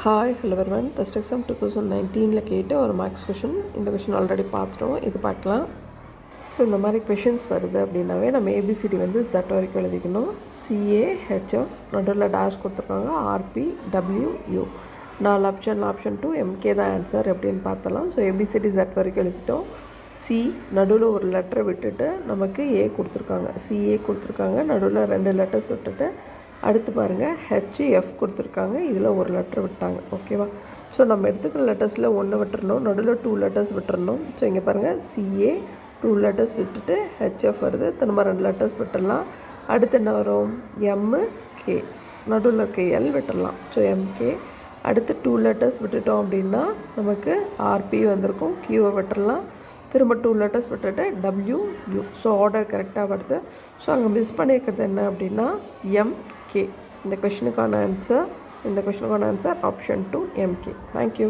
Hi hello everyone. Test exam 2019 கேட்ட ஒரு maths question. இந்த கொஷின் ஆல்ரெடி பார்த்துட்டோம், இது பார்க்கலாம். ஸோ இந்த மாதிரி கொஷின்ஸ் வருது அப்படின்னாவே நம்ம ஏபிசிடி வந்து Z வரைக்கும் எழுதிக்கணும். சிஏ ஹெச்எஃப் நடுவில் டேஷ் கொடுத்துருக்காங்க, ஆர்பி டபிள்யூ 4 ஆப்ஷன் 2 எம்கே தான் ஆன்சர் எப்படின்னு பார்த்தலாம். ஸோ ஏபிசிடி Z வரைக்கும் எழுதிட்டோம். சி நடுவில் ஒரு லெட்டரை விட்டுட்டு நமக்கு ஏ கொடுத்துருக்காங்க, சிஏ கொடுத்துருக்காங்க, நடுவில் 2 லெட்டர்ஸ் விட்டுட்டு அடுத்து பாருங்கள் ஹெச்எஃப் கொடுத்துருக்காங்க, இதில் ஒரு லெட்டர் விட்டாங்க. ஓகேவா? ஸோ நம்ம எடுத்துக்கிற லெட்டர்ஸில் 1 விட்டுறணும், நடுவில் 2 லெட்டர்ஸ் விட்டுறணும். ஸோ இங்கே பாருங்கள் சிஏ 2 லெட்டர்ஸ் விட்டுட்டு ஹெச்எஃப் வருது, திரும்ப 2 லெட்டர்ஸ் விட்டுடலாம். அடுத்து என்ன வரும்? எம்கே நடுவில் இருக்க எல் விட்டுடலாம். ஸோ எம்கே அடுத்து 2 லெட்டர்ஸ் விட்டுட்டோம் அப்படின்னா நமக்கு ஆர்பி வந்திருக்கும், கியூவை விட்டுடலாம். திரும்ப 2 லெட்டர்ஸ் விட்டுட்டு டபிள்யூ. ஸோ ஆர்டர் கரெக்டாக வருது. ஸோ அங்கே மிஸ் பண்ணியிருக்கிறது என்ன அப்படின்னா எம்கே. இந்த கொஷினுக்கான ஆன்சர் ஆப்ஷன் 2 எம்கே. தேங்க்யூ.